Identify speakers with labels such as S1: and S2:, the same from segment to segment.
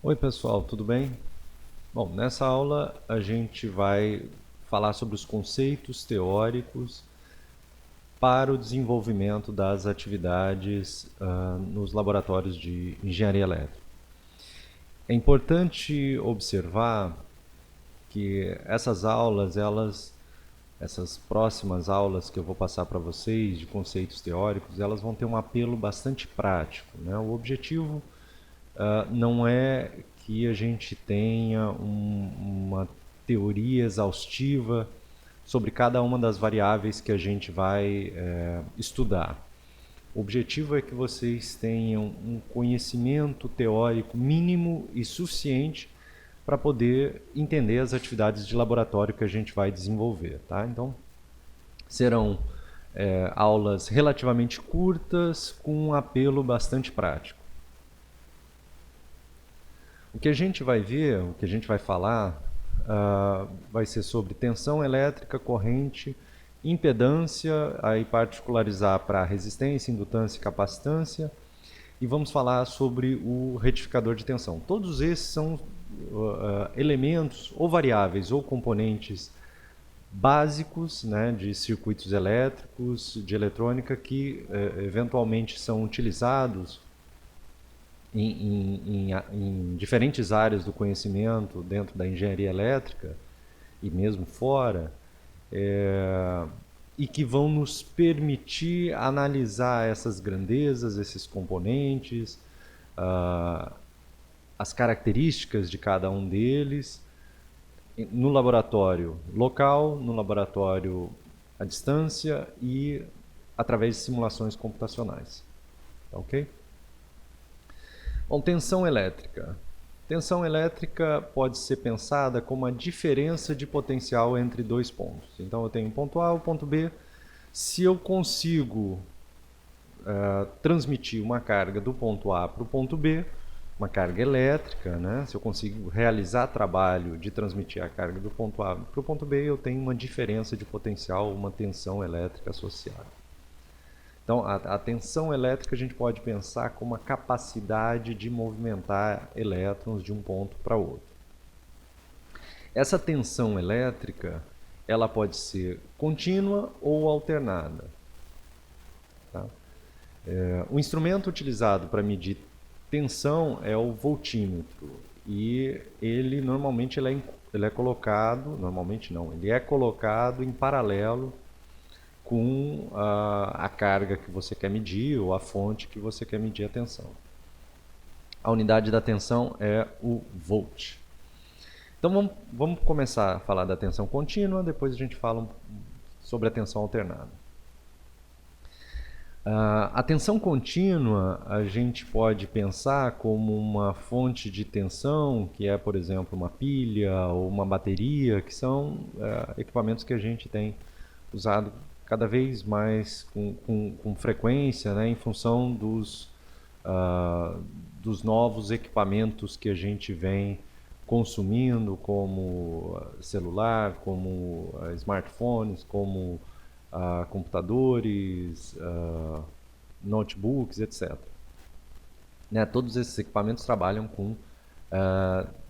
S1: Oi pessoal, tudo bem? Bom, nessa aula a gente vai falar sobre os conceitos teóricos para o desenvolvimento das atividades nos laboratórios de engenharia elétrica. É importante observar que essas próximas aulas que eu vou passar para vocês de conceitos teóricos, elas vão ter um apelo bastante prático, né? O objetivo não é que a gente tenha uma teoria exaustiva sobre cada uma das variáveis que a gente vai estudar. O objetivo é que vocês tenham um conhecimento teórico mínimo e suficiente para poder entender as atividades de laboratório que a gente vai desenvolver. Tá? Então, serão aulas relativamente curtas com um apelo bastante prático. O que a gente vai ver, o que a gente vai falar, vai ser sobre tensão elétrica, corrente, impedância, aí particularizar para resistência, indutância e capacitância, e vamos falar sobre o retificador de tensão. Todos esses são elementos ou variáveis ou componentes básicos, né, de circuitos elétricos, de eletrônica, que eventualmente são utilizados em diferentes áreas do conhecimento dentro da engenharia elétrica e mesmo fora, e que vão nos permitir analisar essas grandezas, esses componentes, as características de cada um deles no laboratório local, no laboratório à distância e através de simulações computacionais. Ok? Bom, tensão elétrica. Tensão elétrica pode ser pensada como a diferença de potencial entre dois pontos. Então eu tenho o ponto A e o ponto B. Se eu consigo transmitir uma carga do ponto A para o ponto B, uma carga elétrica, né? Se eu consigo realizar trabalho de transmitir a carga do ponto A para o ponto B, eu tenho uma diferença de potencial, uma tensão elétrica associada. Então, a tensão elétrica a gente pode pensar como a capacidade de movimentar elétrons de um ponto para outro. Essa tensão elétrica, ela pode ser contínua ou alternada. Tá? O instrumento utilizado para medir tensão é o voltímetro. E ele normalmente ele é colocado, normalmente não, ele é colocado em paralelo com a carga que você quer medir ou a fonte que você quer medir a tensão. A unidade da tensão é o volt. Então vamos começar a falar da tensão contínua, depois a gente fala sobre a tensão alternada. A tensão contínua a gente pode pensar como uma fonte de tensão, que é, por exemplo, uma pilha ou uma bateria, que são equipamentos que a gente tem usado cada vez mais com frequência, né, em função dos novos equipamentos que a gente vem consumindo, como celular, como smartphones, como computadores, notebooks, etc. Né, todos esses equipamentos trabalham com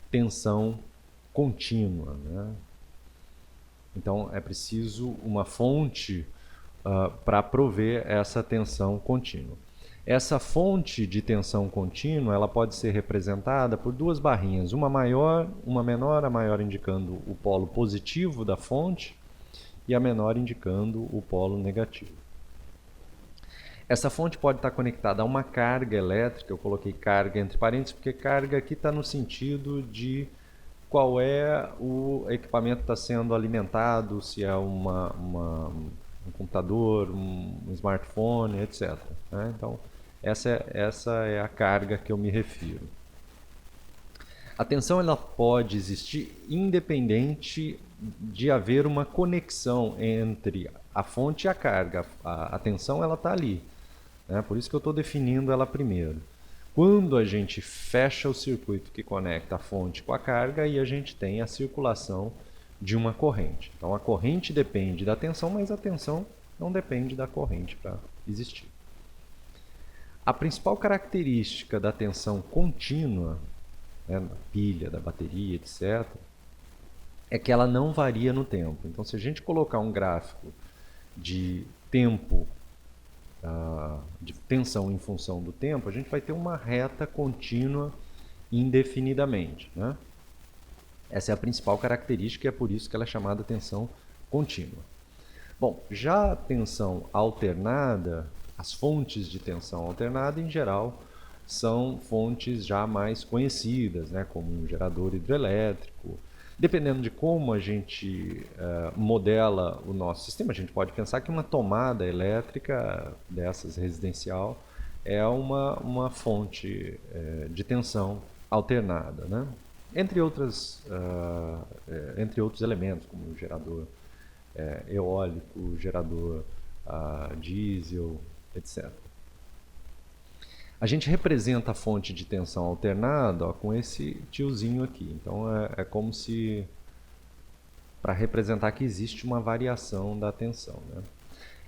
S1: tensão contínua, né? Então é preciso uma fonte para prover essa tensão contínua. Essa fonte de tensão contínua ela pode ser representada por duas barrinhas, uma maior, uma menor, a maior indicando o polo positivo da fonte e a menor indicando o polo negativo. Essa fonte pode estar conectada a uma carga elétrica, eu coloquei carga entre parênteses, porque carga aqui está no sentido de qual é o equipamento que está sendo alimentado, se é um computador, um smartphone, etc. Né? Então, essa é a carga que eu me refiro. A tensão ela pode existir independente de haver uma conexão entre a fonte e a carga. A tensão ela está ali. Né? Por isso que eu estou definindo ela primeiro. Quando a gente fecha o circuito que conecta a fonte com a carga, aí a gente tem a circulação de uma corrente. Então a corrente depende da tensão, mas a tensão não depende da corrente para existir. A principal característica da tensão contínua né, da pilha, da bateria, etc., é que ela não varia no tempo. Então, se a gente colocar um gráfico de tempo, de tensão em função do tempo, a gente vai ter uma reta contínua indefinidamente, né? Essa é a principal característica e é por isso que ela é chamada tensão contínua. Bom, já a tensão alternada, as fontes de tensão alternada, em geral, são fontes já mais conhecidas, né, como um gerador hidrelétrico. Dependendo de como a gente modela o nosso sistema, a gente pode pensar que uma tomada elétrica dessas residencial é uma fonte de tensão alternada, né? Entre outros elementos, como o gerador eólico, gerador diesel, etc. A gente representa a fonte de tensão alternada com esse tiozinho aqui. Então é como se, para representar que existe uma variação da tensão, né?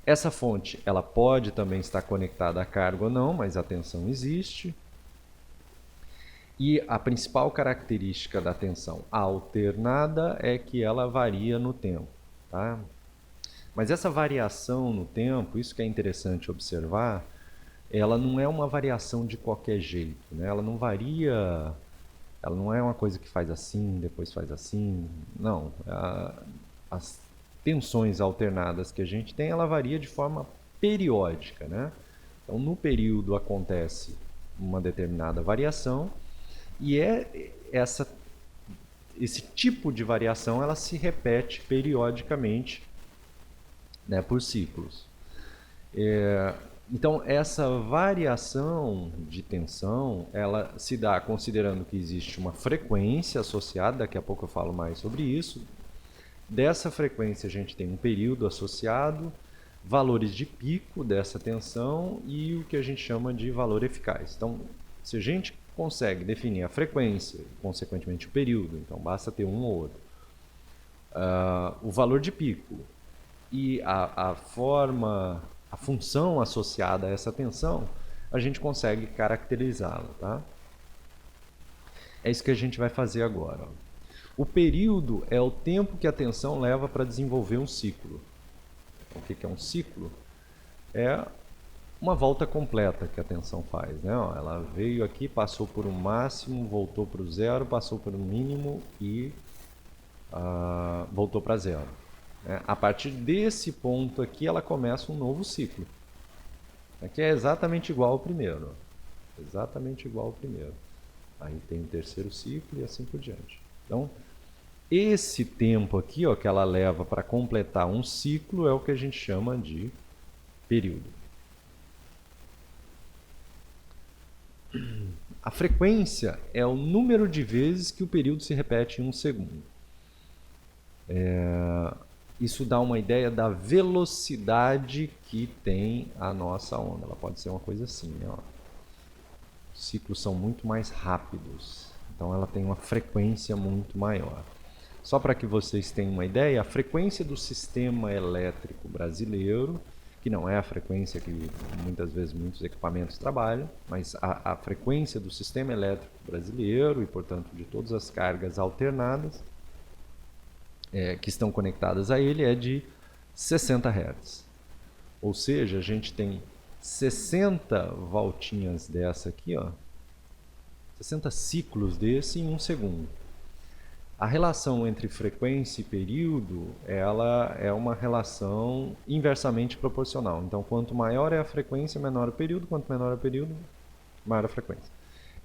S1: Essa fonte ela pode também estar conectada à carga ou não, mas a tensão existe. E a principal característica da tensão alternada é que ela varia no tempo, tá? Mas essa variação no tempo, isso que é interessante observar, ela não é uma variação de qualquer jeito, né? Ela não varia, ela não é uma coisa que faz assim, depois faz assim, não. As tensões alternadas que a gente tem, ela varia de forma periódica, né? Então, no período acontece uma determinada variação e esse tipo de variação ela se repete periodicamente, né, por ciclos. Então, essa variação de tensão, ela se dá considerando que existe uma frequência associada, daqui a pouco eu falo mais sobre isso. Dessa frequência a gente tem um período associado, valores de pico dessa tensão e o que a gente chama de valor eficaz. Então, se a gente consegue definir a frequência, consequentemente o período, então basta ter um ou outro, o valor de pico e a função associada a essa tensão, a gente consegue caracterizá-la, tá? É isso que a gente vai fazer agora. O período é o tempo que a tensão leva para desenvolver um ciclo. O que é um ciclo? É uma volta completa que a tensão faz, né? Ela veio aqui, passou por um máximo, voltou para o zero, passou por um mínimo e voltou para zero. A partir desse ponto aqui, ela começa um novo ciclo. Aqui é exatamente igual ao primeiro. Exatamente igual ao primeiro. Aí tem o terceiro ciclo e assim por diante. Então, esse tempo aqui, ó, que ela leva para completar um ciclo é o que a gente chama de período. A frequência é o número de vezes que o período se repete em um segundo. Isso dá uma ideia da velocidade que tem a nossa onda. Ela pode ser uma coisa assim, né? Os ciclos são muito mais rápidos, então ela tem uma frequência muito maior. Só para que vocês tenham uma ideia, a frequência do sistema elétrico brasileiro, que não é a frequência que muitas vezes muitos equipamentos trabalham, mas a frequência do sistema elétrico brasileiro e, portanto, de todas as cargas alternadas que estão conectadas a ele é de 60 Hz. Ou seja, a gente tem 60 voltinhas dessa aqui, ó, 60 ciclos desse em um segundo. A relação entre frequência e período, ela é uma relação inversamente proporcional. Então, quanto maior é a frequência, menor o período. Quanto menor é o período, maior a frequência.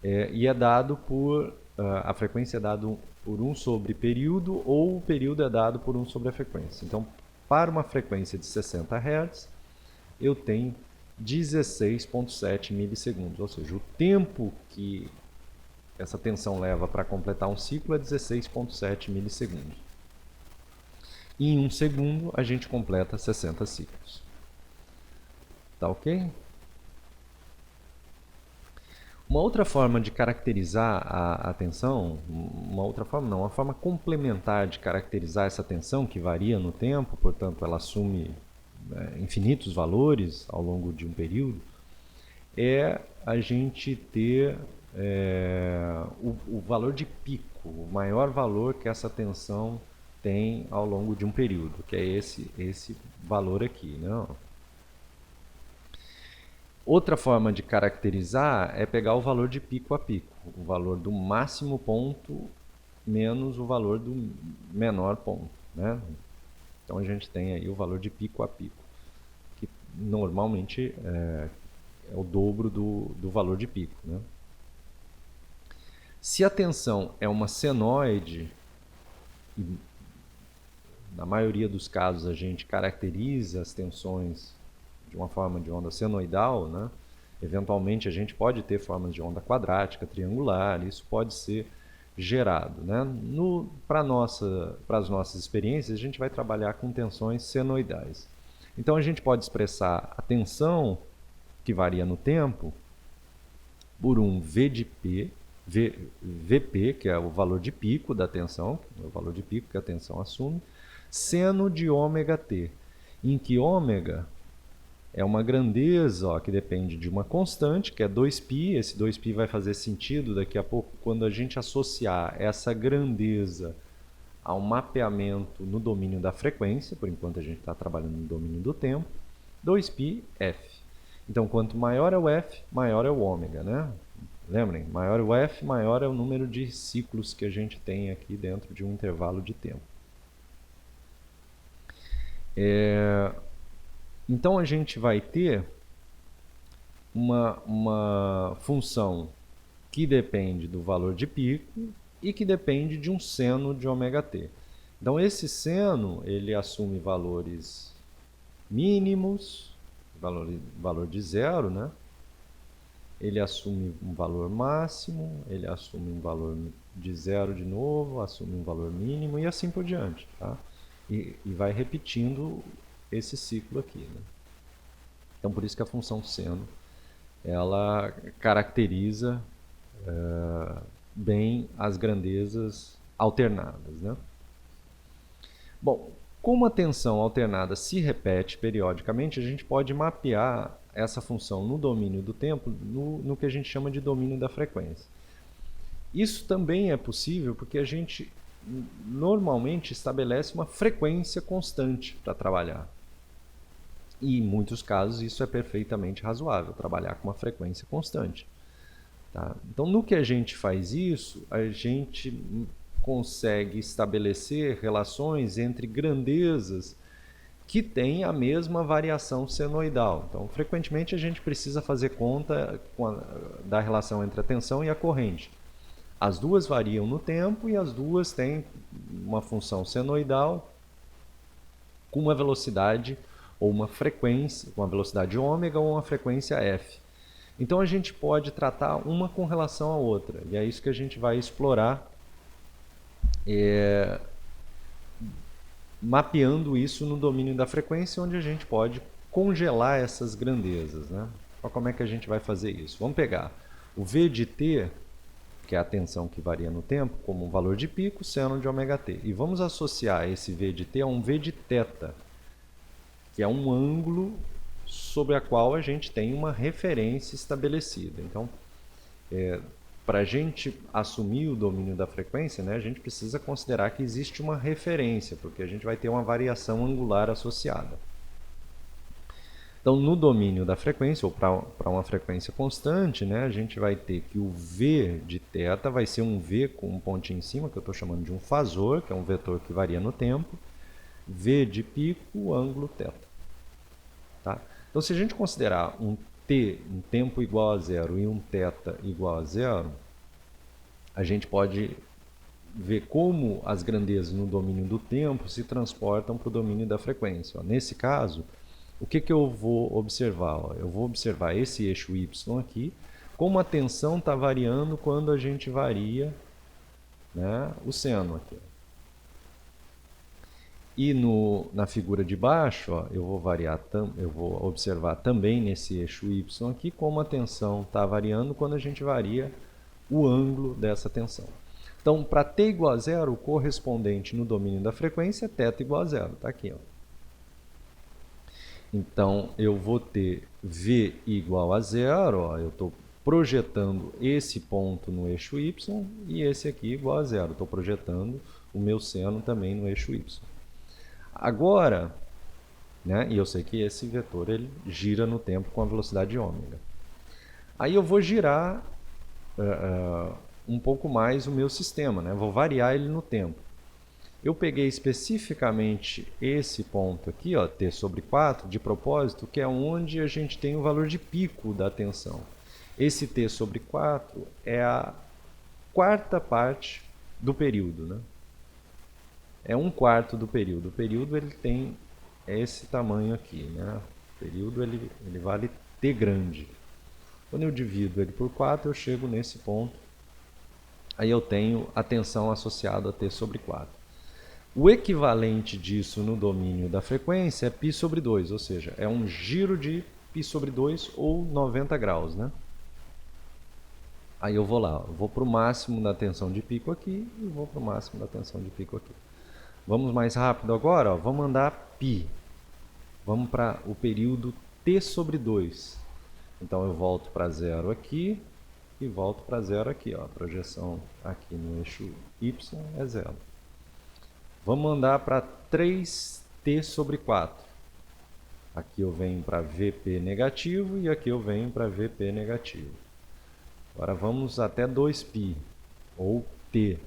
S1: E é dado por... a frequência é dado por 1 sobre período ou o período é dado por 1 sobre a frequência. Então, para uma frequência de 60 Hz, eu tenho 16,7 milissegundos. Ou seja, o tempo que essa tensão leva para completar um ciclo é 16,7 milissegundos. E em um segundo, a gente completa 60 ciclos. Tá ok? Uma outra forma de caracterizar a tensão, uma forma complementar de caracterizar essa tensão, que varia no tempo, portanto ela assume infinitos valores ao longo de um período, é a gente ter o valor de pico, o maior valor que essa tensão tem ao longo de um período, que é esse valor aqui, né? Outra forma de caracterizar é pegar o valor de pico a pico, o valor do máximo ponto menos o valor do menor ponto, né? Então a gente tem aí o valor de pico a pico, que normalmente é o dobro do valor de pico, né? Se a tensão é uma senoide, e na maioria dos casos a gente caracteriza as tensões de uma forma de onda senoidal, né? Eventualmente a gente pode ter formas de onda quadrática, triangular, isso pode ser gerado, né? Para as nossas experiências, a gente vai trabalhar com tensões senoidais. Então a gente pode expressar a tensão que varia no tempo por um V de P, Vp, que é o valor de pico da tensão, o valor de pico que a tensão assume, seno de ômega t, em que ômega é uma grandeza, ó, que depende de uma constante, que é 2π. Esse 2π vai fazer sentido daqui a pouco quando a gente associar essa grandeza ao mapeamento no domínio da frequência. Por enquanto a gente está trabalhando no domínio do tempo. 2π f. Então, quanto maior é o f, maior é o ômega, né? Lembrem, maior é o f, maior é o número de ciclos que a gente tem aqui dentro de um intervalo de tempo. Então a gente vai ter uma função que depende do valor de pico e que depende de um seno de ômega t. Então esse seno ele assume valores mínimos, valor de zero, né? Ele assume um valor máximo, ele assume um valor de zero de novo, assume um valor mínimo e assim por diante, tá? E vai repetindo esse ciclo aqui, né? Então por isso que a função seno ela caracteriza bem as grandezas alternadas, né? Bom, como a tensão alternada se repete periodicamente, a gente pode mapear essa função no domínio do tempo no que a gente chama de domínio da frequência. Isso também é possível porque a gente normalmente estabelece uma frequência constante para trabalhar. E em muitos casos isso é perfeitamente razoável, trabalhar com uma frequência constante. Tá? Então, no que a gente faz isso, a gente consegue estabelecer relações entre grandezas que têm a mesma variação senoidal. Então, frequentemente a gente precisa fazer conta da relação entre a tensão e a corrente. As duas variam no tempo e as duas têm uma função senoidal com uma velocidade ou uma frequência, com uma velocidade ômega ou uma frequência f. Então a gente pode tratar uma com relação à outra, e é isso que a gente vai explorar, mapeando isso no domínio da frequência, onde a gente pode congelar essas grandezas, né? Então, como é que a gente vai fazer isso? Vamos pegar o V de t, que é a tensão que varia no tempo, como um valor de pico, seno de ômega t. E vamos associar esse V de t a um V de θ, que é um ângulo sobre a qual a gente tem uma referência estabelecida. Então, para a gente assumir o domínio da frequência, né, a gente precisa considerar que existe uma referência, porque a gente vai ter uma variação angular associada. Então, no domínio da frequência, ou para uma frequência constante, né, a gente vai ter que o V de θ vai ser um V com um pontinho em cima, que eu estou chamando de um fasor, que é um vetor que varia no tempo. V de pico, ângulo θ. Tá? Então, se a gente considerar um t, um tempo igual a zero, e um θ igual a zero, a gente pode ver como as grandezas no domínio do tempo se transportam para o domínio da frequência. Ó, nesse caso, o que eu vou observar? Ó, eu vou observar esse eixo y aqui, como a tensão está variando quando a gente varia, né, o seno aqui. E na figura de baixo, ó, eu vou observar também nesse eixo y aqui como a tensão está variando quando a gente varia o ângulo dessa tensão. Então, para t igual a zero, o correspondente no domínio da frequência é θ igual a zero. Está aqui. Ó. Então, eu vou ter V igual a zero. Ó, eu estou projetando esse ponto no eixo y e esse aqui igual a zero. Estou projetando o meu seno também no eixo y. Agora, né, e eu sei que esse vetor ele gira no tempo com a velocidade ômega. Aí eu vou girar um pouco mais o meu sistema, né? Vou variar ele no tempo. Eu peguei especificamente esse ponto aqui, ó, t sobre 4, de propósito, que é onde a gente tem o valor de pico da tensão. Esse t sobre 4 é a quarta parte do período, né? É 1/4 do período. O período ele tem esse tamanho aqui, né? O período ele vale t grande. Quando eu divido ele por 4, eu chego nesse ponto. Aí eu tenho a tensão associada a t sobre 4. O equivalente disso no domínio da frequência é π sobre 2, ou seja, é um giro de π sobre 2 ou 90 graus, né? Aí eu vou lá, eu vou para o máximo da tensão de pico aqui e vou para o máximo da tensão de pico aqui. Vamos mais rápido agora, ó, vamos andar π. Vamos para o período t sobre 2. Então eu volto para zero aqui e volto para zero aqui. Ó. A projeção aqui no eixo y é zero. Vamos andar para 3t sobre 4. Aqui eu venho para Vp negativo e aqui eu venho para Vp negativo. Agora vamos até 2π, ou t.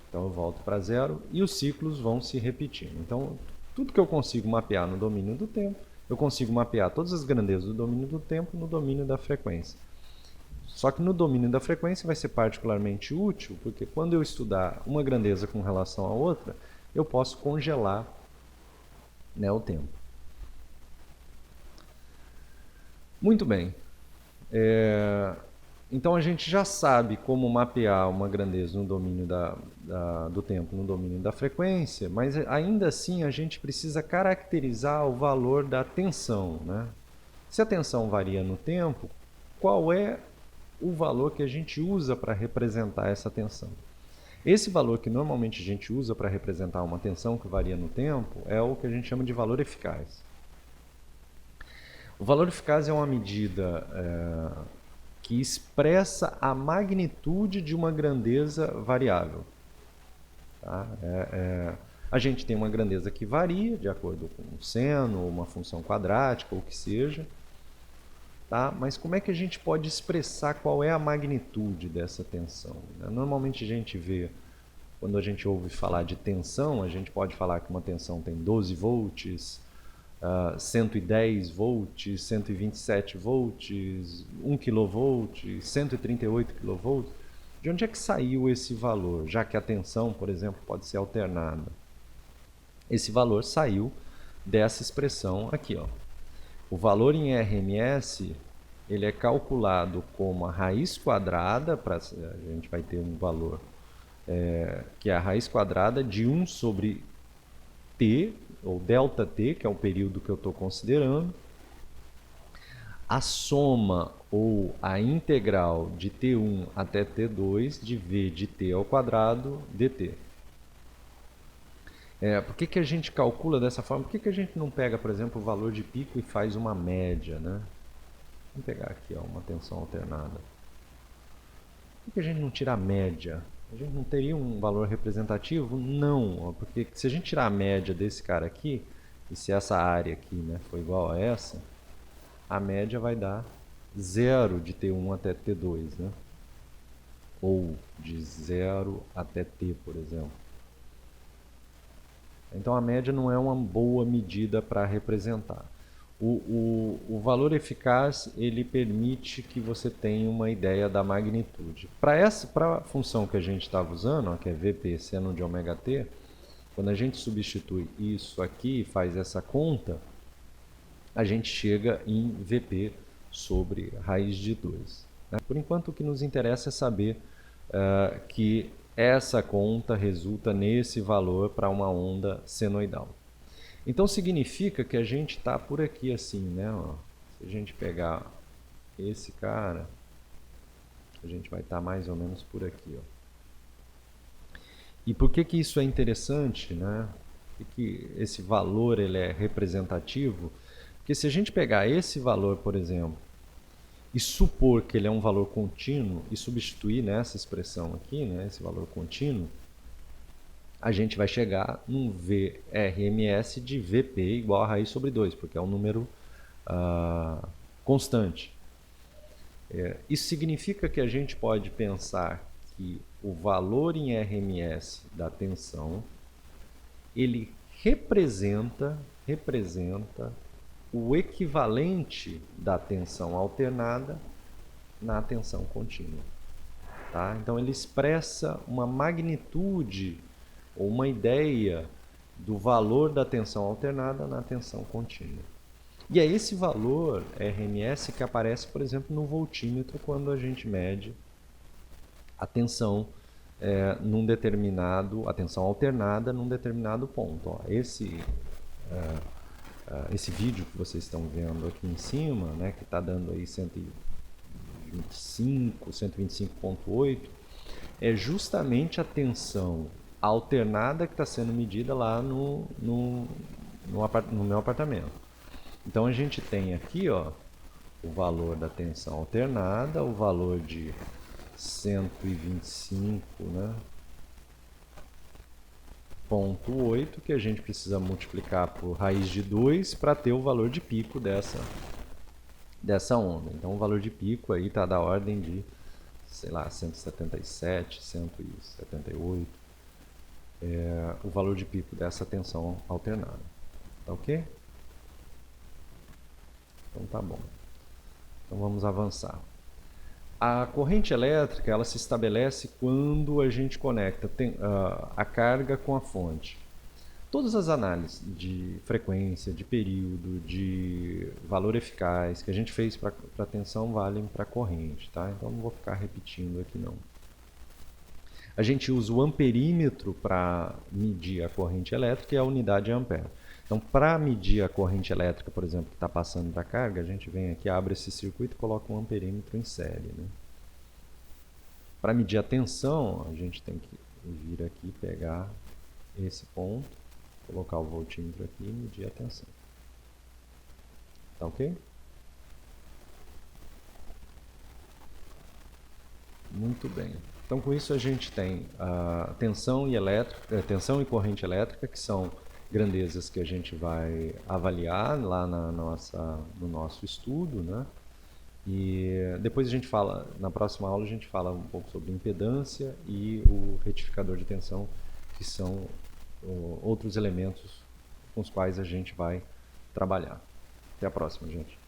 S1: Então eu volto para zero e os ciclos vão se repetindo. Então, tudo que eu consigo mapear no domínio do tempo, eu consigo mapear todas as grandezas do domínio do tempo no domínio da frequência. Só que no domínio da frequência vai ser particularmente útil, porque quando eu estudar uma grandeza com relação à outra, eu posso congelar, né, o tempo. Muito bem. Então a gente já sabe como mapear uma grandeza no domínio do tempo, no domínio da frequência, mas ainda assim a gente precisa caracterizar o valor da tensão, né? Se a tensão varia no tempo, qual é o valor que a gente usa para representar essa tensão? Esse valor que normalmente a gente usa para representar uma tensão que varia no tempo é o que a gente chama de valor eficaz. O valor eficaz é uma medida que expressa a magnitude de uma grandeza variável. Tá? A gente tem uma grandeza que varia de acordo com um seno, uma função quadrática, ou o que seja. Tá? Mas como é que a gente pode expressar qual é a magnitude dessa tensão? Normalmente a gente vê, quando a gente ouve falar de tensão, a gente pode falar que uma tensão tem 12 volts, 110 volts, 127 volts, 1 kV, 138 kV. De onde é que saiu esse valor? Já que a tensão, por exemplo, pode ser alternada. Esse valor saiu dessa expressão aqui, ó. O valor em RMS ele é calculado como a raiz quadrada, a gente vai ter um valor que é a raiz quadrada de 1 sobre t, ou ΔT, que é o período que eu estou considerando, a soma ou a integral de t1 até t2 de v de t ao quadrado dt. Por que a gente calcula dessa forma? Por que a gente não pega, por exemplo, o valor de pico e faz uma média, né? Vamos pegar aqui, ó, uma tensão alternada. Por que a gente não tira a média? A gente não teria um valor representativo? Não, porque se a gente tirar a média desse cara aqui, e se essa área aqui, né, for igual a essa, a média vai dar 0 de t1 até t2, né? Ou de 0 até t, por exemplo. Então a média não é uma boa medida para representar. O valor eficaz ele permite que você tenha uma ideia da magnitude. Para a função que a gente estava usando, ó, que é Vp seno de ômega t, quando a gente substitui isso aqui e faz essa conta, a gente chega em Vp sobre raiz de 2. Né? Por enquanto o que nos interessa é saber que essa conta resulta nesse valor para uma onda senoidal. Então significa que a gente está por aqui assim, né? Ó, se a gente pegar esse cara, a gente vai estar mais ou menos por aqui, ó. E por que isso é interessante, né? Por que esse valor ele é representativo? Porque se a gente pegar esse valor, por exemplo, e supor que ele é um valor contínuo e substituir nessa expressão aqui, né, esse valor contínuo, a gente vai chegar num VRMS de VP igual a raiz sobre 2, porque é um número constante. Isso significa que a gente pode pensar que o valor em RMS da tensão, ele representa o equivalente da tensão alternada na tensão contínua. Tá? Então ele expressa uma magnitude ou uma ideia do valor da tensão alternada na tensão contínua. E é esse valor RMS que aparece, por exemplo, no voltímetro quando a gente mede a tensão a tensão alternada num determinado ponto. Ó, esse vídeo que vocês estão vendo aqui em cima, né, que está dando aí 125.8, é justamente a tensão alternada que está sendo medida lá no meu apartamento. Então a gente tem aqui, ó, o valor da tensão alternada, o valor de 125, né, 0,8, que a gente precisa multiplicar por raiz de 2 para ter o valor de pico dessa onda. Então o valor de pico aí está da ordem de, sei lá, 177, 178, o valor de pico dessa tensão alternada. Tá ok? Então tá bom. Então vamos avançar. A corrente elétrica, ela se estabelece quando a gente conecta a carga com a fonte. Todas as análises de frequência, de período, de valor eficaz que a gente fez para a tensão valem para a corrente, tá? Então não vou ficar repetindo aqui não. A gente usa o amperímetro para medir a corrente elétrica e a unidade é ampere. Então, para medir a corrente elétrica, por exemplo, que está passando da carga, a gente vem aqui, abre esse circuito e coloca um amperímetro em série, né? Para medir a tensão, a gente tem que vir aqui, pegar esse ponto, colocar o voltímetro aqui e medir a tensão. Tá ok? Muito bem. Então, com isso a gente tem a tensão e corrente elétrica, que são grandezas que a gente vai avaliar lá no nosso estudo, né? E depois a gente fala, na próxima aula a gente fala um pouco sobre impedância e o retificador de tensão, que são outros elementos com os quais a gente vai trabalhar. Até a próxima, gente.